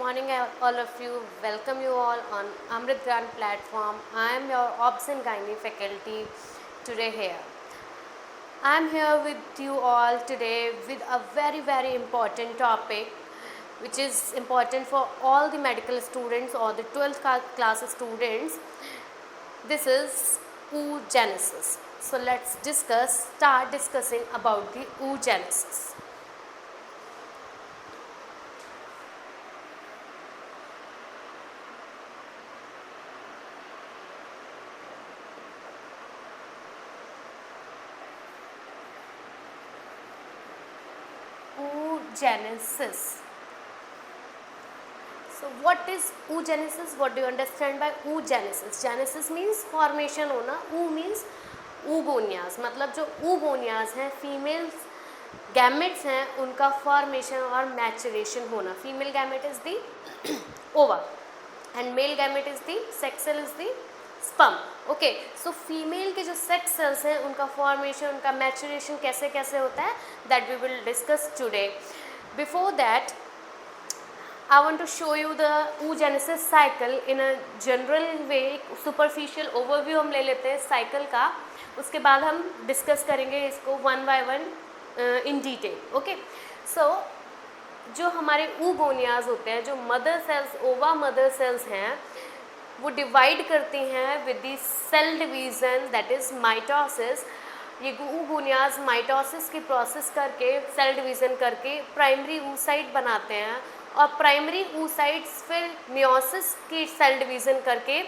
morning, all of you. Welcome you all on Amrit Grant platform. I am your Obs and Gynae faculty today here. I am here with you all today with a very important topic, which is important for all the medical students or the 12th class students. This is oogenesis. So let's start discussing about the oogenesis. Oogenesis. So what is oogenesis? What do you understand by oogenesis? Genesis means formation होना, oo means oogoनियाज, मतलब जो oogoनियाज हैं females gametes हैं उनका formation और maturation होना. Female gamete is the ova and male gamete is the sex cell is the sperm. Okay, so female के जो सेक्स सेल्स हैं उनका फॉर्मेशन, उनका मैचुरेशन कैसे कैसे होता है, that we will discuss today. Before that I want to show you the oogenesis cycle in a general way. Superficial overview हम ले लेते हैं साइकिल का, उसके बाद हम डिस्कस करेंगे इसको one by one in detail. Okay, so जो हमारे oogoनियाज होते हैं, जो mother cells, ova mother cells हैं, वो डिवाइड करती हैं with the cell division, that is mitosis. ये oogoनियाज माइटोसिस की प्रोसेस करके, सेल डिवीज़न करके प्राइमरी oocyte बनाते हैं और प्राइमरी oocytes फिर मियोसिस की सेल डिवीज़न करके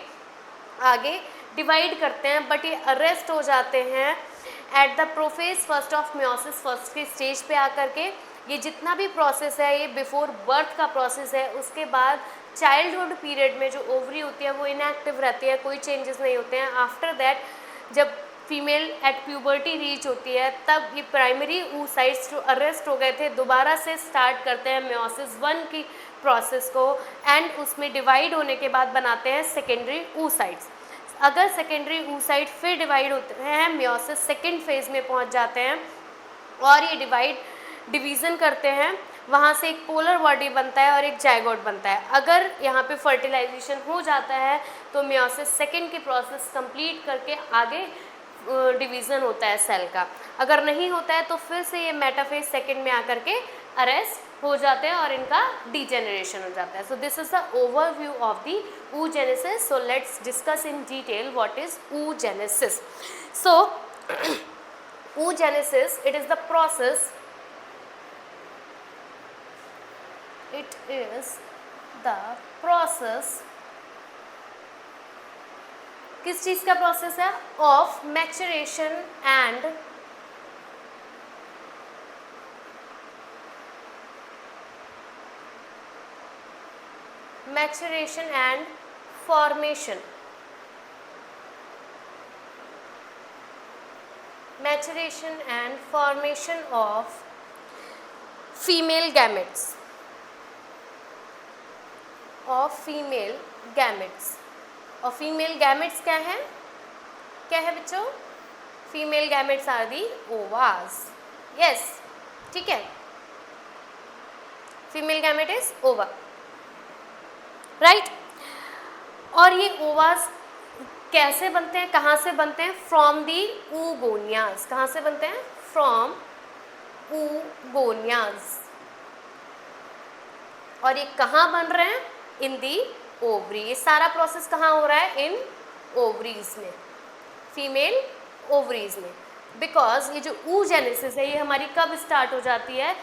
आगे डिवाइड करते हैं, बट ये अरेस्ट हो जाते हैं at the prophase first of meiosis, first के स्टेज पे आकर के. ये जितना भी प्रोसेस है ये बिफोर बर्थ का प्रोसेस है. उसके बाद चाइल्डहुड पीरियड में जो ओवरी होती है वो इनएक्टिव रहती है, कोई चेंजेस नहीं होते हैं. आफ्टर दैट जब फीमेल एट प्यूबर्टी रीच होती है तब ये प्राइमरी oocytes जो अरेस्ट हो गए थे दोबारा से स्टार्ट करते हैं मियोसिस 1 की प्रोसेस को, एंड उसमें डिवाइड होने के बाद बनाते हैं सेकेंडरी oocytes. अगर सेकेंडरी oocyte फिर डिवाइड होते हैं, मियोसिस सेकेंड फेज में पहुंच जाते हैं और ये डिवीज़न करते हैं, वहाँ से एक पोलर बॉडी बनता है और एक जाइगोट बनता है. अगर यहाँ पे फर्टिलाइजेशन हो जाता है तो मियोसिस सेकेंड की प्रोसेस कंप्लीट करके आगे डिवीज़न होता है सेल का. अगर नहीं होता है तो फिर से ये मेटाफेज सेकेंड में आकर के अरेस्ट हो जाते हैं और इनका डीजेनरेशन हो जाता है. So this is the overview of the oogenesis. So let's discuss in detail what is oogenesis. So oogenesis, it is the process, it is the process, किस चीज़ का प्रोसेस है, of maturation and formation. Maturation and formation of female gametes, और female gametes क्या है बच्चों? Female gametes are the ovas. Yes, ठीक है, female gamete is ova, right. और ये ओवाज कैसे बनते हैं, कहाँ से बनते हैं? फ्रॉम दी oogoनियाज. कहाँ से बनते हैं? फ्रॉम oogoनियाज. और ये कहाँ बन रहे हैं? In the ovary. ये सारा प्रोसेस कहाँ हो रहा है? इन ओवरीज में, फीमेल ओवरीज में. बिकॉज ये जो oogenesis है ये हमारी कब स्टार्ट हो जाती है?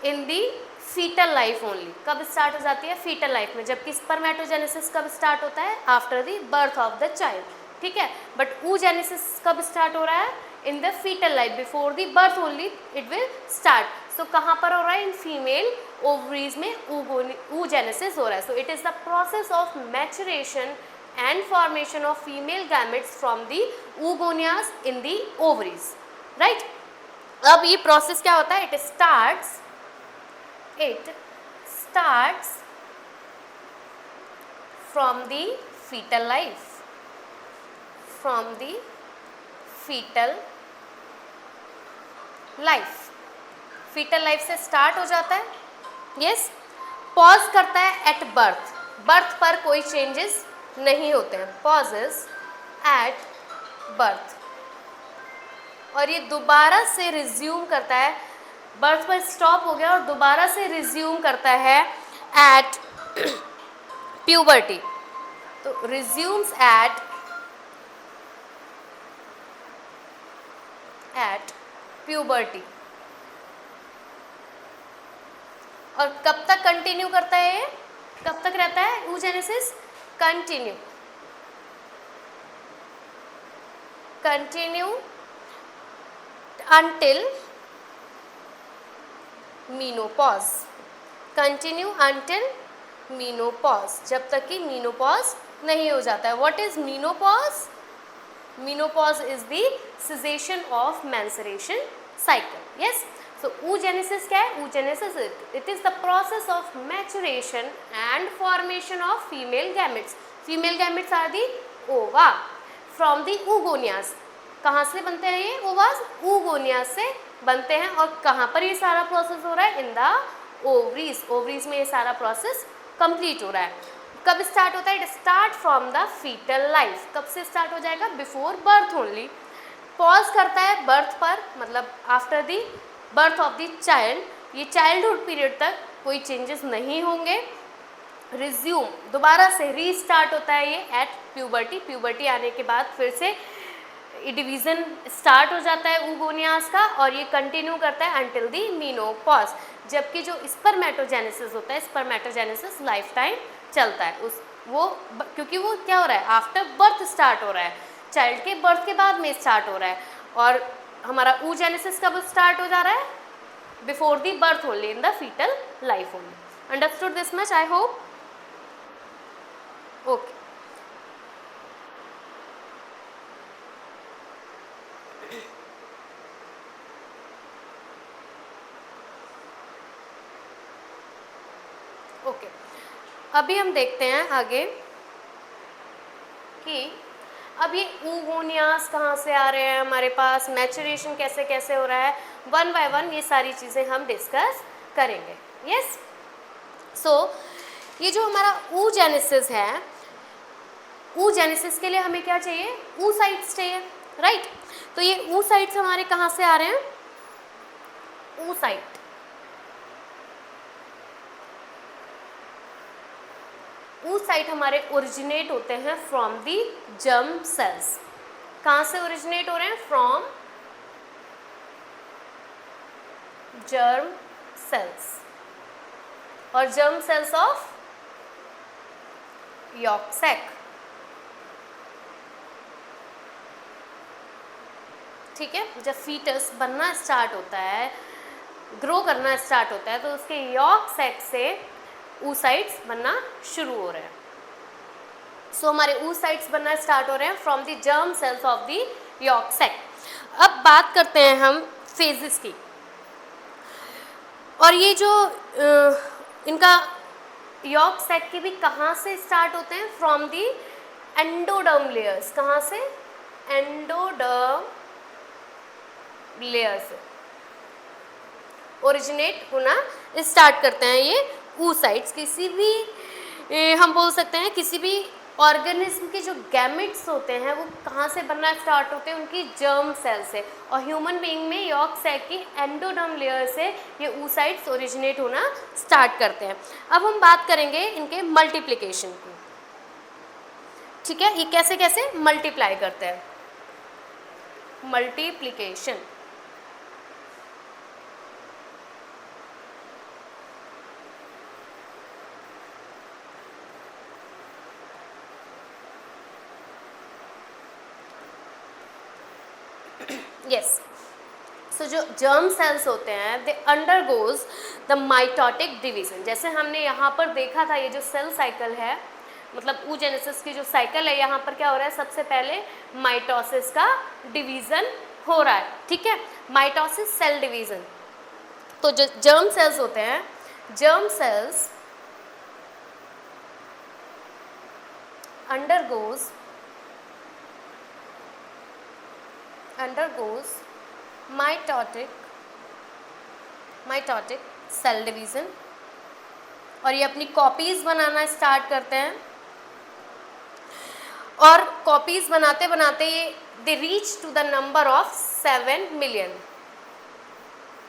इन दी फीटल लाइफ ओनली. कब स्टार्ट हो जाती है? फीटल लाइफ में. जबकि स्पर्मेटोजेनेसिस कब स्टार्ट होता है? After the birth of the child. ठीक है, बट oogenesis कब स्टार्ट हो रहा है? In the fetal life, before the birth only it will start. So कहाँ पर हो रहा है? इन फीमेल ओवरीज में oogenesis हो रहा है. So it is the process of maturation and formation of female gametes from the oogoनियाज इन दी ओवरीज, राइट. अब ये प्रोसेस क्या होता है? It starts from the fetal life, fetal life से स्टार्ट हो जाता है. यस, पॉज करता है एट बर्थ, बर्थ पर कोई चेंजेस नहीं होते हैं, पॉजेस एट बर्थ, और ये दोबारा से रिज्यूम करता है, बर्थ पर स्टॉप हो गया और दोबारा से रिज्यूम करता है एट प्यूबर्टी, तो रिज्यूम्स एट प्यूबर्टी। और कब तक कंटिन्यू करता है ये, कब तक रहता है oogenesis? Continue until menopause, continue until menopause, जब तक कि menopause नहीं हो जाता है। What is menopause? Menopause is the cessation of menstruation cycle. Yes. So oogenesis क्या है? Oogenesis it is the process of maturation and formation of female gametes. Female gametes are the ova from the oogonias. कहाँ से बनते हैं ये ओवास? oogonia से बनते हैं। और कहाँ पर ये सारा प्रोसेस हो रहा है? इन द ओवरीज, ओवरीज में ये सारा प्रोसेस कंप्लीट हो रहा है। कब स्टार्ट होता है? It start from the fetal life. कब से स्टार्ट हो जाएगा? Before birth only. पॉज करता है बर्थ पर, मतलब after the birth of the child, ये चाइल्डहुड पीरियड तक कोई चेंजेस नहीं होंगे। रिज्यूम दोबारा से रीस्टार्ट होता है ये एट प्यूबर्टी, प्यूबर्टी आने के बाद फिर से डिवीज़न स्टार्ट हो जाता है oogoneas का, और ये कंटिन्यू करता है अंटिल दी मेनोपॉज, जबकि जो स्पर्मेटोजेनेसिस होता है, स्पर्मेटोजेनेसिस लाइफ टाइम चलता है उस वो, क्योंकि वो क्या हो रहा है? आफ्टर बर्थ स्टार्ट हो रहा है, चाइल्ड के बर्थ के बाद में स्टार्ट हो रहा है। और हमारा oogenesis कब स्टार्ट हो जा रहा है? Before the birth only, in the fetal life only. Understood this much I hope? Okay. Okay, अभी हम देखते हैं आगे कि अब ये oogoneas कहाँ से आ रहे हैं हमारे पास, मैचुरेशन कैसे कैसे हो रहा है, वन बाय वन ये सारी चीज़ें हम डिस्कस करेंगे। यस। सो ये जो हमारा oogenesis है, oogenesis के लिए हमें क्या चाहिए? oocytes चाहिए, राइट? तो ये oocytes हमारे कहाँ से आ रहे हैं? oocyte, oocyte हमारे ओरिजिनेट होते हैं फ्रॉम दी जर्म सेल्स। कहाँ से ओरिजिनेट हो रहे हैं? फ्रॉम जर्म सेल्स, और germ cells of yolk sac. ठीक है, जब फीटस बनना स्टार्ट होता है, ग्रो करना स्टार्ट होता है, तो उसके यॉक सैक से oocytes बनना शुरू हो रहे हैं। सो हमारे oocytes बनना स्टार्ट हो रहे हैं from the germ cells of the yolk sac. अब बात करते हैं हम फेजेस की, और ये जो इनका यॉक सैक के भी कहाँ से स्टार्ट होते हैं? From the endoderm layers. कहाँ से? एंडोडर्म लेयर से ओरिजिनेट होना स्टार्ट करते हैं ये oocytes। किसी भी हम बोल सकते हैं किसी भी ऑर्गेनिज्म के जो गैमेट्स होते हैं वो कहाँ से बनना स्टार्ट होते हैं? उनकी जर्म सेल से। और ह्यूमन बीइंग में यॉक सैक की एंडोडर्म लेयर से ये oocytes ओरिजिनेट होना स्टार्ट करते हैं। अब हम बात करेंगे इनके मल्टीप्लिकेशन की। ठीक है, ये कैसे कैसे मल्टीप्लाई करते हैं? Multiplication, yes. सो जो जर्म सेल्स होते हैं दे अंडरगोज द माइटोटिक डिवीजन। जैसे हमने यहाँ पर देखा था, ये जो सेल साइकिल है, मतलब oogenesis की जो साइकिल है, यहाँ पर क्या हो रहा है? सबसे पहले माइटोसिस का डिवीज़न हो रहा है। ठीक है, माइटोसिस सेल डिवीज़न। तो जो जर्म सेल्स होते हैं, germ cells undergoes mitotic cell division, और ये अपनी कॉपीज़ बनाना स्टार्ट करते हैं, और कॉपीज़ बनाते बनाते ये they reach to the number of 7 million,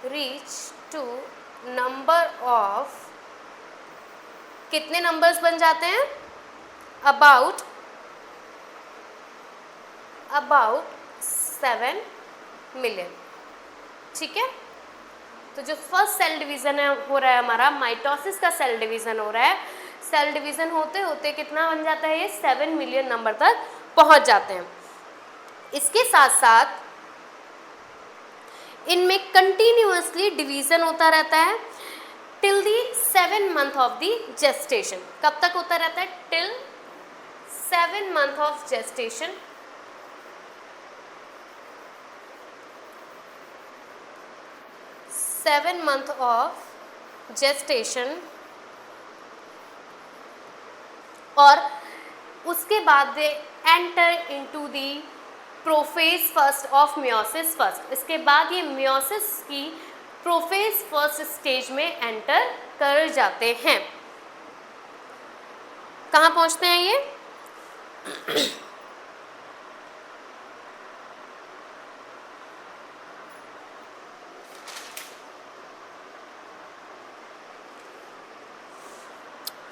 reach to number of, कितने नंबर्स बन जाते हैं, अबाउट 7 मिलियन। ठीक है, तो जो फर्स्ट सेल डिवीज़न है हो रहा है हमारा, माइटोसिस का सेल डिवीज़न हो रहा है, सेल डिवीज़न होते होते कितना बन जाता है, ये 7 मिलियन नंबर तक पहुंच जाते हैं। इसके साथ साथ इनमें कंटिन्यूअसली डिवीज़न होता रहता है till the 7 month of the gestation. कब तक होता रहता है, till 7 month of gestation. 7 month of gestation, और उसके बाद they enter into the prophase first of meiosis first. इसके बाद ये मियोसिस की प्रोफेज फर्स्ट स्टेज में एंटर कर जाते हैं। कहाँ पहुँचते हैं ये,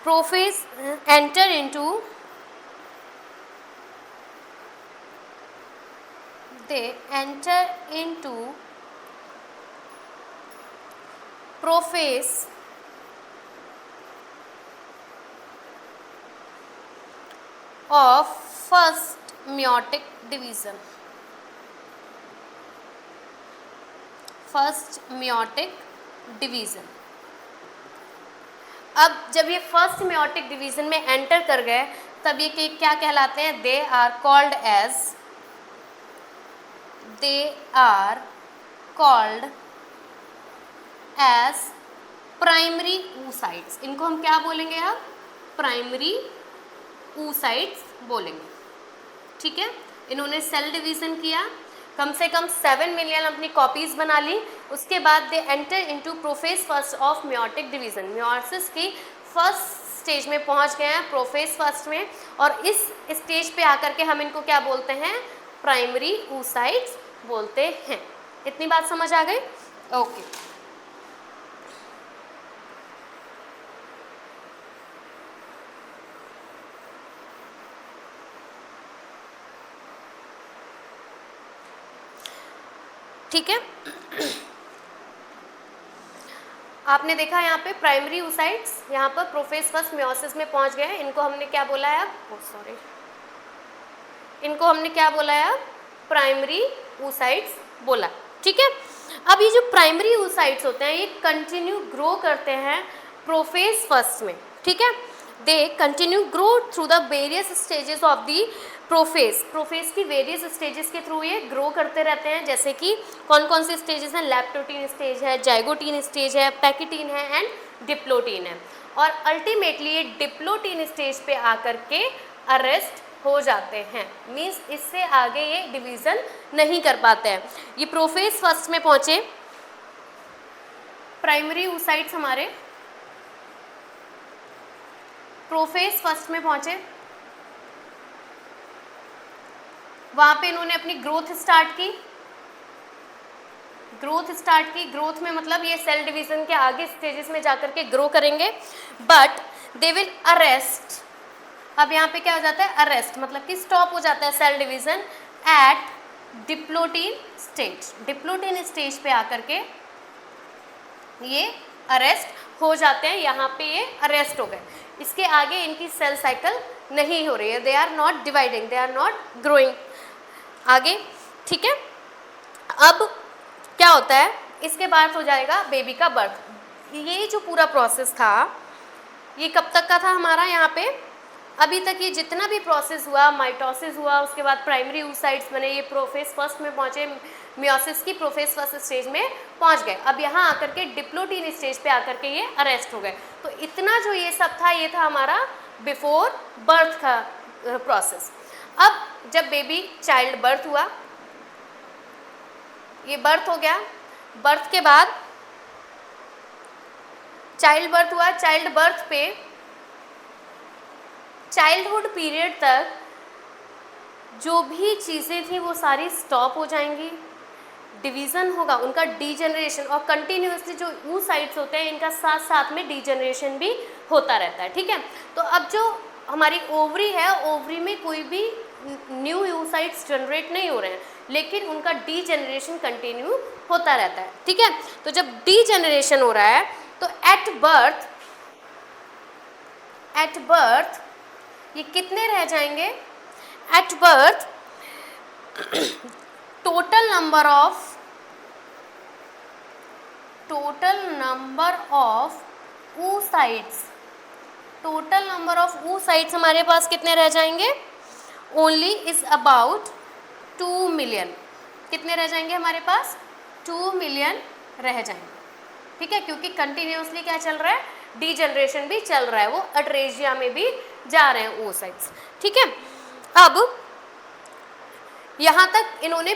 prophase enter into, they enter into prophase of first meiotic division, first meiotic division। अब जब ये फर्स्ट मेयोटिक डिवीज़न में एंटर कर गए तब ये क्या कहलाते हैं, they are called as primary oocytes। इनको हम क्या बोलेंगे, अब प्राइमरी oocytes बोलेंगे। ठीक है, इन्होंने सेल डिवीज़न किया, कम से कम 7 मिलियन अपनी कॉपीज़ बना ली। उसके बाद they enter into prophase first of meiotic division, meiosis की फर्स्ट स्टेज में पहुंच गए हैं, प्रोफेज फर्स्ट में, और इस स्टेज पे आकर के हम इनको क्या बोलते हैं, प्राइमरी oocytes बोलते हैं। इतनी बात समझ आ गई, ओके। ठीक है, आपने देखा यहाँ पे प्राइमरी oocytes यहाँ पर प्रोफेज फर्स्ट मियोसिस में पहुँच गए हैं। इनको हमने क्या बोला है अब, इनको हमने क्या बोला है अब, प्राइमरी oocytes बोला। ठीक है, अब ये जो प्राइमरी oocytes होते हैं ये कंटिन्यू ग्रो करते हैं प्रोफेज फर्स्ट में। ठीक है, they continue grow through the various stages of the prophase की वेरियस स्टेजेस के थ्रू ये ग्रो करते रहते हैं। जैसे कि कौन कौन से स्टेजेस हैं, लैप्टोटीन स्टेज है, जाइगोटीन स्टेज है, पैकिटीन है एंड डिप्लोटीन है, और अल्टीमेटली ये डिप्लोटीन स्टेज पे आकर के अरेस्ट हो जाते हैं। मीन्स इससे आगे ये डिवीज़न नहीं कर पाते हैं। ये प्रोफेज फर्स्ट में पहुँचे, प्राइमरी oocytes हमारे प्रोफेज फर्स्ट में पहुँचे, वहाँ पे इन्होंने अपनी ग्रोथ स्टार्ट की। ग्रोथ में मतलब ये सेल डिवीज़न के आगे स्टेजेस में जाकर के ग्रो करेंगे, बट दे विल अरेस्ट। अब यहाँ पे क्या हो जाता है, अरेस्ट मतलब कि स्टॉप हो जाता है cell division at diplotene stage. Diplotene stage पे आकर के ये अरेस्ट हो जाते हैं, यहाँ पे ये अरेस्ट हो गए। इसके आगे इनकी सेल साइकिल नहीं हो रही है, they are not dividing, they are not growing आगे। ठीक है, अब क्या होता है, इसके बाद हो जाएगा बेबी का बर्थ। ये जो पूरा प्रोसेस था ये कब तक का था हमारा, यहाँ पे अभी तक ये जितना भी प्रोसेस हुआ, माइटोसिस हुआ, उसके बाद प्राइमरी oocytes बने, ये प्रोफेज फर्स्ट में पहुँचे, मियोसिस की प्रोफेज फर्स्ट स्टेज में पहुँच गए। अब यहाँ आकर के डिप्लोटीन स्टेज पे आकर के ये अरेस्ट हो गए। तो इतना जो ये सब था ये था हमारा बिफोर बर्थ का प्रोसेस। अब जब बेबी चाइल्ड बर्थ हुआ, ये बर्थ हो गया, बर्थ के बाद चाइल्ड बर्थ हुआ, चाइल्ड बर्थ पे चाइल्डहुड पीरियड तक जो भी चीज़ें थी वो सारी स्टॉप हो जाएंगी, डिवीज़न होगा, उनका डीजनरेशन, और कंटिन्यूसली जो oocytes होते हैं इनका साथ साथ में डीजनरेशन भी होता रहता है, ठीक है। तो अब जो हमारी ओवरी है, ओवरी में कोई भी न्यू oocytes जनरेट नहीं हो रहे हैं, लेकिन उनका डीजनरेशन कंटिन्यू होता रहता है, ठीक है। तो जब डीजनरेशन हो रहा है तो एट बर्थ ये कितने रह जाएंगे? At birth total number of oocytes हमारे पास कितने रह जाएंगे? Only is about 2 million. कितने रह जाएंगे हमारे पास? 2 मिलियन रह जाएंगे, ठीक है, क्योंकि कंटिन्यूसली क्या चल रहा है? डीजनरेशन भी चल रहा है, वो अट्रेजिया में भी जा रहे हैं oocytes, ठीक है। अब यहाँ तक इन्होंने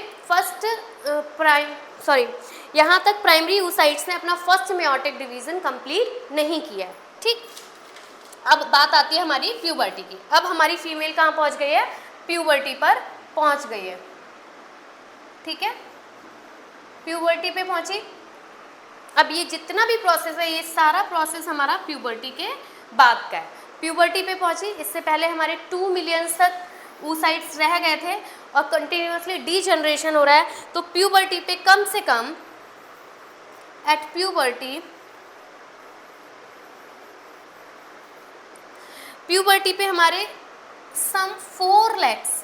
यहाँ तक प्राइमरी oocytes ने अपना फर्स्ट मेयोटिक डिवीजन कंप्लीट नहीं किया है, ठीक। अब बात आती है हमारी प्यूबर्टी की। अब हमारी फीमेल कहाँ पहुँच गई है? प्यूबर्टी पर पहुँच गई है, ठीक है, प्यूबर्टी पे पहुँची। अब ये जितना भी प्रोसेस है ये सारा प्रोसेस हमारा प्यूबर्टी के बाद का है। प्यूबर्टी पे पहुँची, इससे पहले हमारे 2 मिलियन तक oocytes रह गए थे और कंटिन्यूसली डीजनरेशन हो रहा है। तो प्यूबर्टी पे कम से कम एट प्यूबर्टी पे हमारे सम 4 lakhs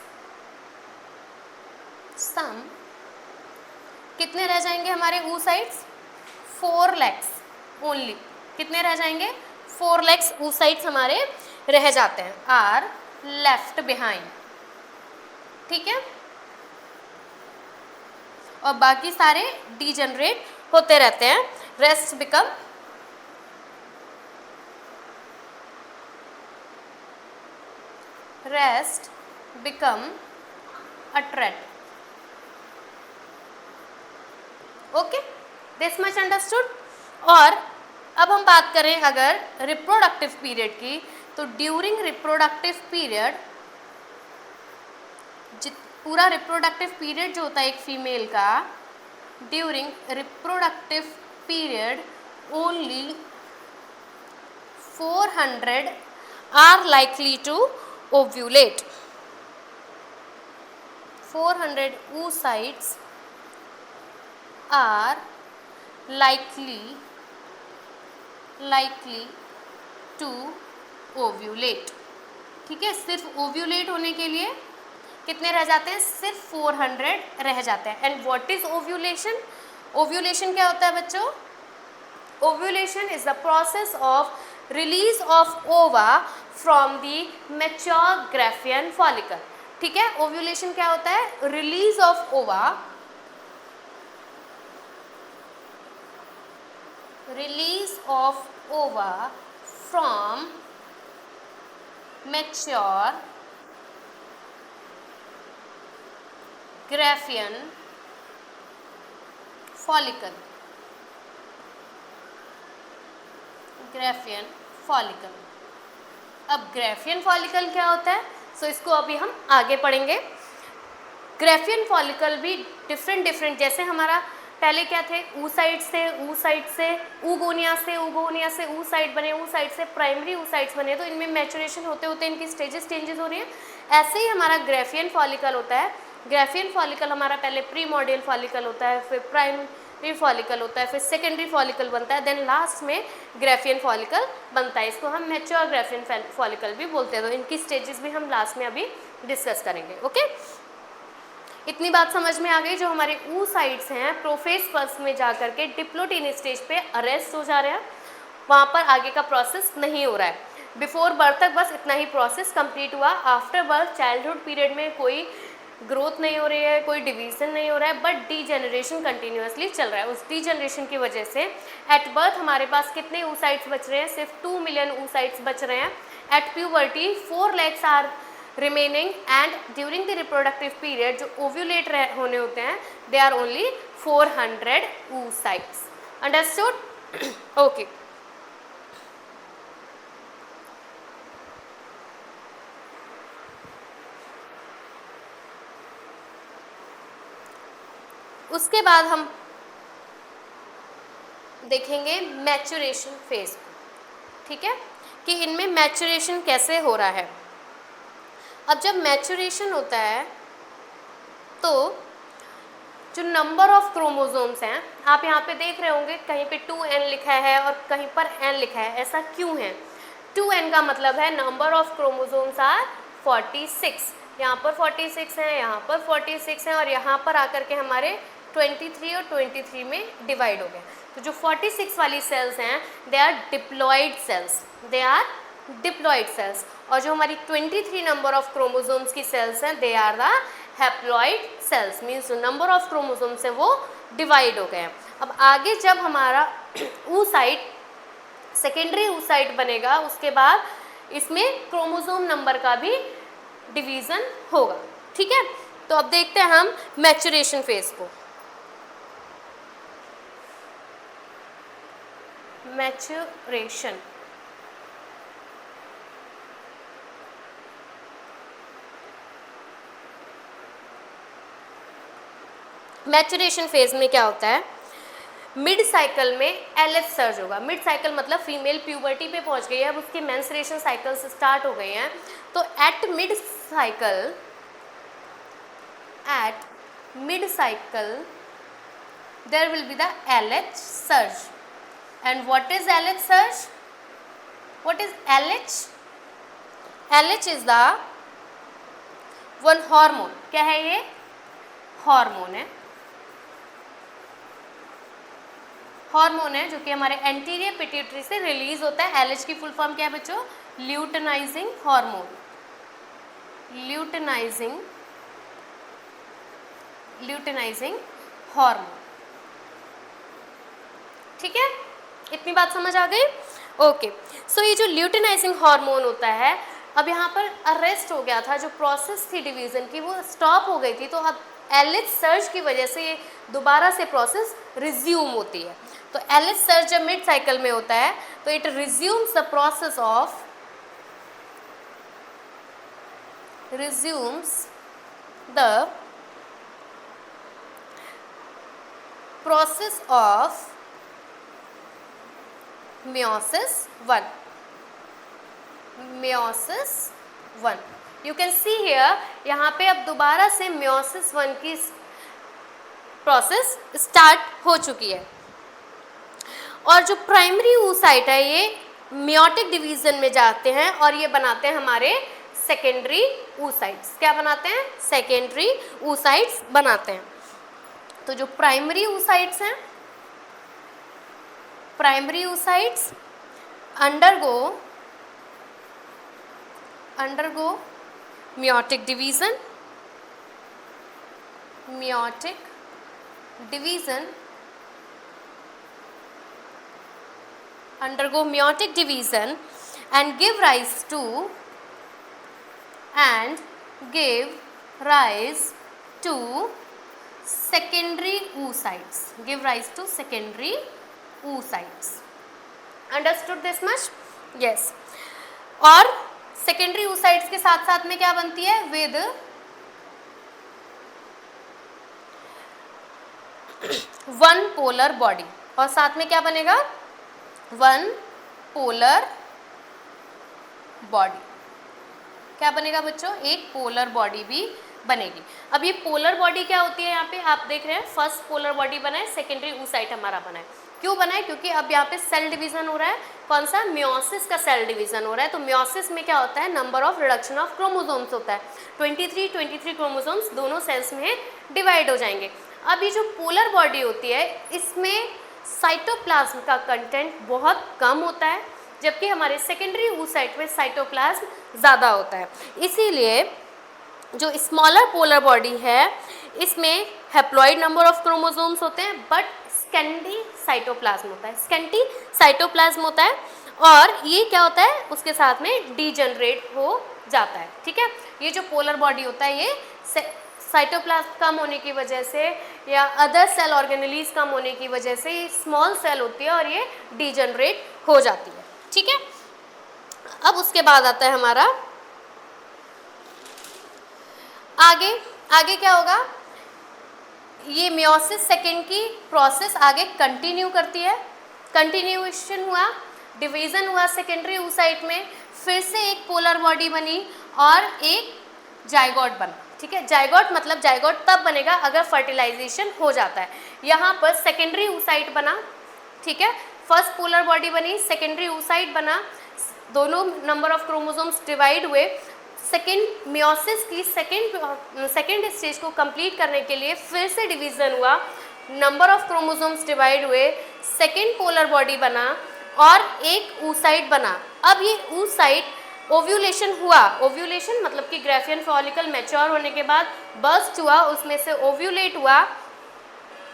कितने रह जाएंगे हमारे oocytes? 4 lakhs only. कितने रह जाएंगे? 4 lakhs oocytes हमारे रह जाते हैं, आर लेफ्ट बिहाइंड, ठीक है, और बाकी सारे डीजनरेट होते रहते हैं। Rest become attract. Okay, this much understood. और अब हम बात करें अगर रिप्रोडक्टिव पीरियड की, तो ड्यूरिंग रिप्रोडक्टिव पीरियड, पूरा रिप्रोडक्टिव पीरियड जो होता है एक फीमेल का, during reproductive period only 400 are likely to ovulate. 400 oocytes are likely to ovulate, ठीक है। सिर्फ ओव्यूलेट होने के लिए कितने रह जाते हैं? सिर्फ 400 रह जाते हैं। And what is ovulation? Ovulation क्या होता है बच्चों? Ovulation is the process of release of ओवा from the mature Graafian follicle, ठीक है। ओव्यूलेशन क्या होता है? रिलीज ऑफ ओवा फ्रॉम मैच्योर ग्राफियन फॉलिकल। अब ग्राफियन फॉलिकल क्या होता है? सो इसको अभी हम आगे पढ़ेंगे। ग्राफियन फॉलिकल भी डिफरेंट, जैसे हमारा पहले क्या थे? oocyte से oogonia से oocyte बने, oocyte से प्राइमरी oocytes बने, तो इनमें मैचुरेशन होते होते इनकी स्टेजेस चेंजेस हो रही हैं। ऐसे ही हमारा ग्राफियन फॉलिकल होता है। ग्राफियन फॉलिकल हमारा पहले प्रीमोर्डियल फॉलिकल होता है, फिर प्राइमरी फॉलिकल होता है, फिर सेकेंडरी फॉलिकल बनता है, देन लास्ट में ग्राफियन फॉलिकल बनता है। इसको हम मैच्योर ग्राफियन फॉलिकल भी बोलते हैं। तो इनकी स्टेजेस भी हम लास्ट में अभी डिस्कस करेंगे, ओके। इतनी बात समझ में आ गई। जो हमारे oocytes हैं प्रोफेज पल्स में जा करके डिप्लोटीन स्टेज पे अरेस्ट हो जा रहे हैं, वहाँ पर आगे का प्रोसेस नहीं हो रहा है। बिफोर बर्थ तक बस इतना ही प्रोसेस कंप्लीट हुआ। आफ्टर बर्थ चाइल्डहुड पीरियड में कोई ग्रोथ नहीं हो रही है, कोई डिवीजन नहीं हो रहा है, बट डीजनरेशन कंटिन्यूसली चल रहा है। उस डीजनरेशन की वजह से एट बर्थ हमारे पास कितने oocytes बच रहे हैं? सिर्फ 2 मिलियन oocytes बच रहे हैं। At puberty 4 lakhs are remaining, and during the reproductive period जो ओव्यूलेट होने होते हैं, they are only 400 oocytes। Understood? Okay. उसके बाद हम देखेंगे मैच्योरेशन फेज, ठीक है, कि इनमें मैच्योरेशन कैसे हो रहा है। अब जब मैच्योरेशन होता है तो जो नंबर ऑफ क्रोमोसोम्स हैं, आप यहाँ पे देख रहे होंगे कहीं पे 2n लिखा है और कहीं पर n लिखा है, ऐसा क्यों है? 2n का मतलब है नंबर ऑफ क्रोमोसोम्स आर 46, यहाँ पर 46 हैं, यहाँ पर 46 हैं और यहाँ पर आकर के हमारे 23 और 23 में डिवाइड हो गए। तो जो 46 वाली सेल्स हैं they are diploid cells, they are diploid cells, और जो हमारी 23 नंबर ऑफ क्रोमोसोम्स की सेल्स हैं they are the haploid cells, means जो नंबर ऑफ क्रोमोसोम्स हैं वो डिवाइड हो गए हैं। अब आगे जब हमारा oocyte सेकेंडरी oocyte बनेगा उसके बाद इसमें क्रोमोसोम नंबर का भी डिवीज़न होगा, ठीक है। तो अब देखते हैं हम मैच्योरेशन फेज को। मैच्योरेशन, मैच्योरेशन फेज में क्या होता है, मिड साइकिल में एलएच सर्ज होगा। मिड साइकिल मतलब फीमेल प्यूबर्टी पे पहुंच गई है, अब उसके मेंस्ट्रुएशन साइकिल्स स्टार्ट हो गए हैं, तो at mid cycle there will be the L H surge. And what is L H surge? What is L H? L H is the one hormone. क्या है ये? हार्मोन है, हार्मोन है जो कि हमारे एंटीरियर पिट्यूटरी से रिलीज होता है। एलएच की फुल फॉर्म क्या है बच्चों? ल्यूटेनाइजिंग हार्मोन, ल्यूटेनाइजिंग हार्मोन, ठीक है, इतनी बात समझ आ गई? ओके, सो ये जो ल्यूटेनाइजिंग हार्मोन होता है, अब यहाँ पर अरेस्ट हो गया था, जो प्रोसेस थी डिवीजन की वो स्टॉप हो गई थी, तो अब एलएच सर्ज की वजह से ये दोबारा से प्रोसेस रिज्यूम होती है। तो एलएच सर्ज जब मिड साइकिल में होता है तो it resumes the process of meiosis 1. meiosis 1, you can see here, यहाँ पे अब दोबारा से meiosis 1 की प्रोसेस स्टार्ट हो चुकी है। और जो प्राइमरी oocyte है ये meiotic डिवीजन में जाते हैं और ये बनाते हैं हमारे सेकेंडरी oocytes। क्या बनाते हैं? सेकेंडरी oocytes बनाते हैं। तो जो प्राइमरी oocytes हैं, primary oocytes undergo meiotic division, undergo meiotic division and give rise to secondary oocytes, understood this much? yes। और सेकेंडरी oocytes के साथ साथ में क्या बनती है? विद वन पोलर बॉडी, और साथ में क्या बनेगा? One polar body. क्या बनेगा बच्चों? एक पोलर बॉडी भी बनेगी। अब ये पोलर बॉडी क्या होती है? यहाँ पे आप देख रहे हैं फर्स्ट पोलर बॉडी बना है, सेकेंडरी oocyte हमारा बना है। क्यों बना है? क्योंकि अब यहाँ पे सेल डिवीजन हो रहा है। कौन सा? मियोसिस का सेल डिवीजन हो रहा है। तो मियोसिस में क्या होता है? Number of reduction of chromosomes होता है। 23 क्रोमोसोम्स दोनों सेल्स में डिवाइड हो जाएंगे। अब ये जो पोलर बॉडी होती है इसमें साइटोप्लाज्म का कंटेंट बहुत कम होता है, जबकि हमारे सेकेंडरी oocyte में साइटोप्लाज्म ज़्यादा होता है। इसीलिए जो स्मॉलर पोलर बॉडी है इसमें हैप्लॉइड नंबर ऑफ क्रोमोसोम्स होते हैं, बट स्कैंटी साइटोप्लाज्म होता है, स्कैंटी साइटोप्लाज्म होता है, और ये क्या होता है? उसके साथ में डीजनरेट हो जाता है, ठीक है। ये जो पोलर बॉडी होता है ये साइटोप्लाज्म कम होने की वजह से या अदर सेल ऑर्गेनेलीज कम होने की वजह से ये स्मॉल सेल होती है और ये डीजनरेट हो जाती है, ठीक है। अब उसके बाद आता है हमारा आगे क्या होगा? ये मियोसिस सेकेंड की प्रोसेस आगे कंटिन्यू करती है। कंटिन्यूएशन हुआ, डिवीज़न हुआ सेकेंडरी oocyte में, फिर से एक पोलर बॉडी बनी और एक जाइगोट बना। ठीक है, जाइगोट मतलब जाइगोट तब बनेगा अगर फर्टिलाइजेशन हो जाता है। यहाँ पर सेकेंडरी oocyte बना। ठीक है, फर्स्ट पोलर बॉडी बनी, सेकेंडरी oocyte बना, दोनों नंबर ऑफ क्रोमोसोम्स डिवाइड हुए। सेकेंड मियोसिस की सेकेंड स्टेज को कंप्लीट करने के लिए फिर से डिवीज़न हुआ, नंबर ऑफ क्रोमोसोम्स डिवाइड हुए, सेकेंड पोलर बॉडी बना और एक oocyte बना। अब ये oocyte ओव्यूलेशन हुआ, ओव्यूलेशन मतलब कि ग्रेफियन फॉलिकल मैच्योर होने के बाद बर्स्ट हुआ, उसमें से ओव्यूलेट हुआ।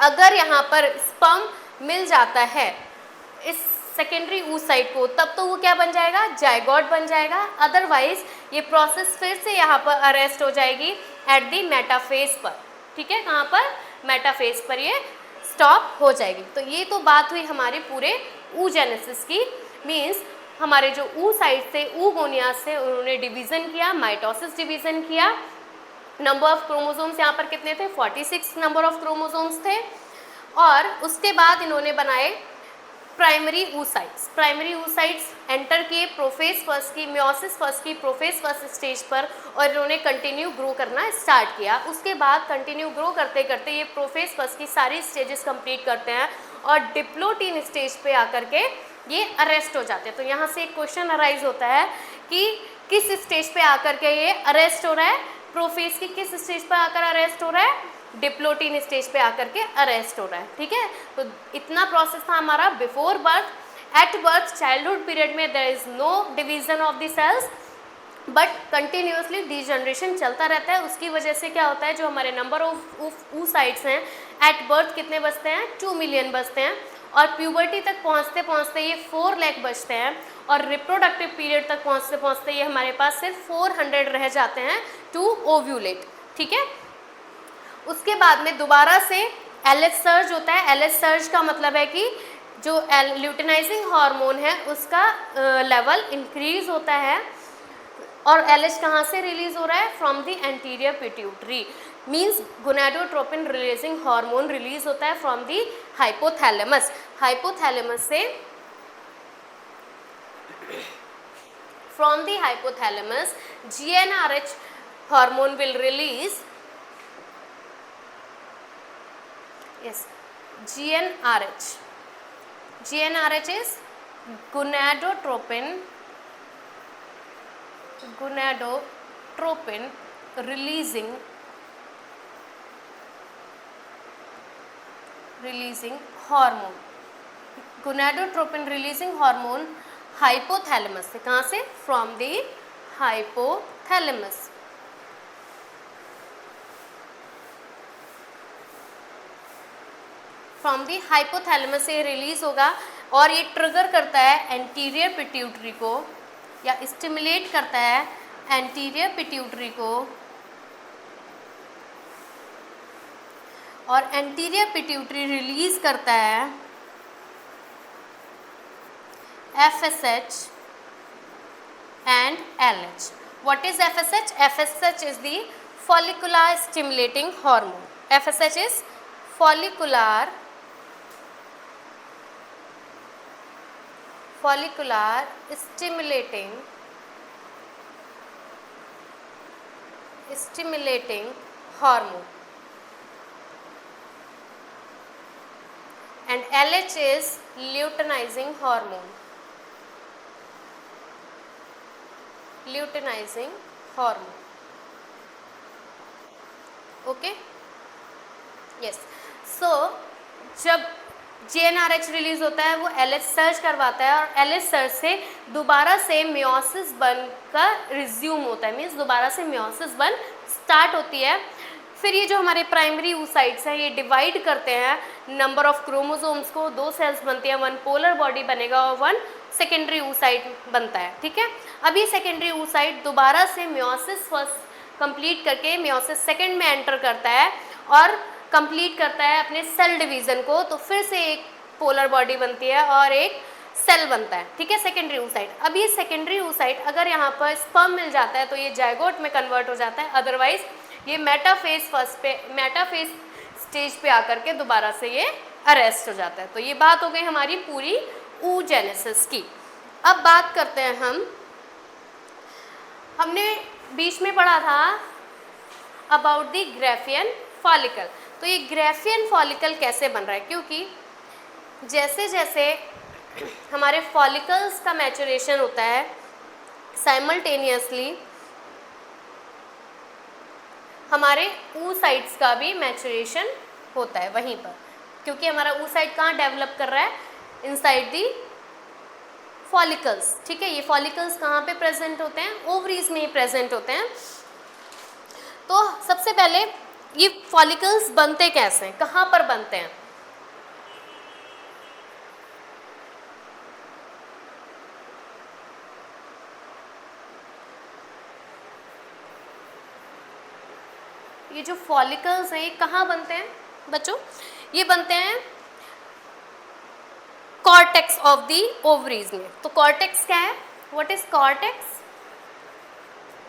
अगर यहाँ पर स्पर्म मिल जाता है इस सेकेंडरी oocyte को, तब तो वो क्या बन जाएगा, जाइगोट बन जाएगा। अदरवाइज ये प्रोसेस फिर से यहाँ पर अरेस्ट हो जाएगी एट दी मेटाफेज पर। ठीक है, कहाँ पर, मेटाफेज पर ये स्टॉप हो जाएगी। तो ये तो बात हुई हमारे पूरे oogenesis की, मीन्स हमारे जो oocyte से, oogonia से उन्होंने डिवीज़न किया, माइटोसिस डिवीज़न किया। नंबर ऑफ क्रोमोसोम्स यहाँ पर कितने थे, 46 नंबर ऑफ क्रोमोसोम्स थे। और उसके बाद इन्होंने बनाए primary oocytes। Primary oocytes enter किए प्रोफेज फर्स्ट की, मियोसिस फर्स्ट की प्रोफेज फर्स्ट स्टेज पर, और इन्होंने कंटिन्यू ग्रो करना स्टार्ट किया। उसके बाद कंटिन्यू ग्रो करते करते ये प्रोफेज फर्स्ट की सारी स्टेजेस कंप्लीट करते हैं और डिप्लोटीन स्टेज पे आकर के ये अरेस्ट हो जाते हैं। तो यहाँ से एक क्वेश्चन अराइज होता है कि किस स्टेज पे आकर के ये अरेस्ट हो रहा है, प्रोफेज की किस स्टेज पर आकर अरेस्ट हो रहा है, डिप्लोटीन स्टेज पे आकर के अरेस्ट हो रहा है। ठीक है, तो इतना प्रोसेस था हमारा before birth. At birth childhood period में there is no division of the cells, but continuously degeneration चलता रहता है। उसकी वजह से क्या होता है, जो हमारे नंबर ऑफ oocytes हैं एट बर्थ कितने बचते हैं, 2 मिलियन बचते हैं, और प्यूबर्टी तक पहुंचते पहुंचते ये 4 लाख बचते हैं, और रिप्रोडक्टिव पीरियड तक पहुंचते पहुंचते ये हमारे पास सिर्फ 400 रह जाते हैं टू ओव्यूलेट। ठीक है, उसके बाद में दोबारा से एलएच सर्ज होता है। एलएच सर्ज का मतलब है कि जो ल्यूटिनाइजिंग हार्मोन है उसका लेवल इंक्रीज होता है, और एलएच कहाँ से रिलीज हो रहा है, from the anterior pituitary, means gonadotropin releasing hormone release होता है फ्रॉम द हाइपोथैलेमस। हाइपोथैलेमस से from the hypothalamus GnRH hormone will release, yes, GnRH is gonadotropin releasing hormone। gonadotropin releasing hormone hypothalamus से, कहाँ से, from the hypothalamus. From the hypothalamus से release होगा, और ये ट्रिगर करता है एंटीरियर पिट्यूटरी को, या स्टिमुलेट करता है एंटीरियर पिट्यूटरी को, और एंटीरियर पिट्यूटरी रिलीज करता है FSH and LH। What is FSH? FSH is the follicular stimulating hormone। FSH is follicular stimulating hormone, and LH is luteinizing hormone। Okay, yes. So जब GnRH release होता है वो LH surge करवाता है, और LH surge से दोबारा से मियोसिस बनकर रिज्यूम होता है, मीन्स दोबारा से मियोसिस बन स्टार्ट होती है। फिर ये जो हमारे प्राइमरी oocytes हैं ये डिवाइड करते हैं नंबर ऑफ क्रोमोसोम्स को, 2 सेल्स बनती हैं, 1 पोलर बॉडी बनेगा और 1 सेकेंडरी oocyte बनता है। ठीक है, अब ये सेकेंडरी oocyte दोबारा से मियोसिस फर्स्ट कंप्लीट करके मियोसिस सेकेंड में एंटर करता है और कंप्लीट करता है अपने सेल डिवीज़न को, तो फिर से एक पोलर बॉडी बनती है और एक सेल बनता है। ठीक है, सेकेंडरी oocyte। अब ये सेकेंडरी oocyte अगर यहाँ पर स्पर्म मिल जाता है तो ये जाइगोट में कन्वर्ट हो जाता है, अदरवाइज ये मेटाफेज स्टेज पे आकर के दोबारा से ये अरेस्ट हो जाता है। तो ये बात हो गई हमारी पूरी oogenesis की। अब बात करते हैं हमने बीच में पढ़ा था अबाउट द ग्राफियन फॉलिकल। तो ये ग्राफियन फॉलिकल कैसे बन रहा है, क्योंकि जैसे जैसे हमारे फॉलिकल्स का मैचुरेशन होता है साइमल्टेनियसली हमारे oocytes का भी मैचुरेशन होता है वहीं पर, क्योंकि हमारा oocyte कहाँ डेवलप कर रहा है, इनसाइड दी फॉलिकल्स। ठीक है, ये फॉलिकल्स कहाँ पे प्रेजेंट होते हैं, ओवरीज में ही प्रेजेंट होते हैं। तो सबसे पहले ये फॉलिकल्स बनते कैसे हैं, कहाँ पर बनते हैं? ये जो फॉलिकल्स हैं ये कहाँ बनते हैं बच्चों? ये बनते हैं कॉर्टेक्स ऑफ दी ओवरीज में। तो कॉर्टेक्स क्या है, what is cortex?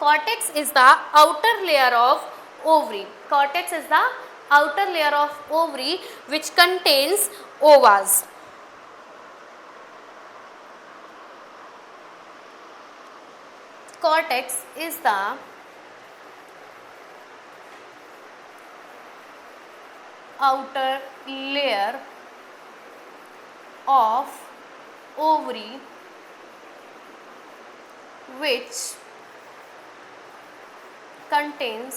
Cortex is the outer layer of ovary. Cortex is the outer layer of ovary which contains ovas. Cortex is the outer layer of ovary which contains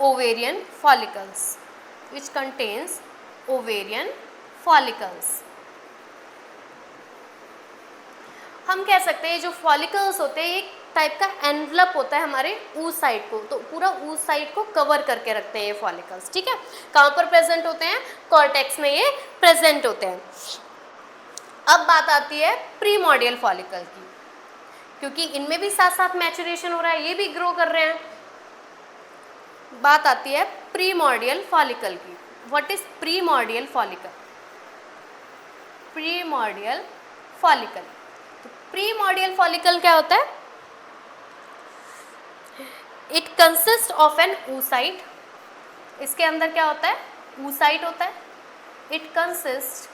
ovarian follicles, which contains ovarian follicles. हम कह सकते हैं जो follicles होते हैं एक type का envelope होता है हमारे oocyte को, तो पूरा oocyte को कवर करके रखते हैं ये फॉलिकल्स। ठीक है, कहाँ पर प्रेजेंट होते हैं? कॉर्टेक्स में ये प्रेजेंट होते हैं। अब बात आती है प्रीमॉर्डियल फॉलिकल की, क्योंकि इनमें भी साथ साथ मैचुरेशन हो रहा है, ये भी ग्रो कर रहे हैं। बात आती है प्रीमॉर्डियल फॉलिकल की। What is primordial follicle? Primordial follicle, तो प्रीमॉर्डियल फॉलिकल क्या होता है? It consist of an oocyte। इसके अंदर क्या होता है? oocyte होता है। It consist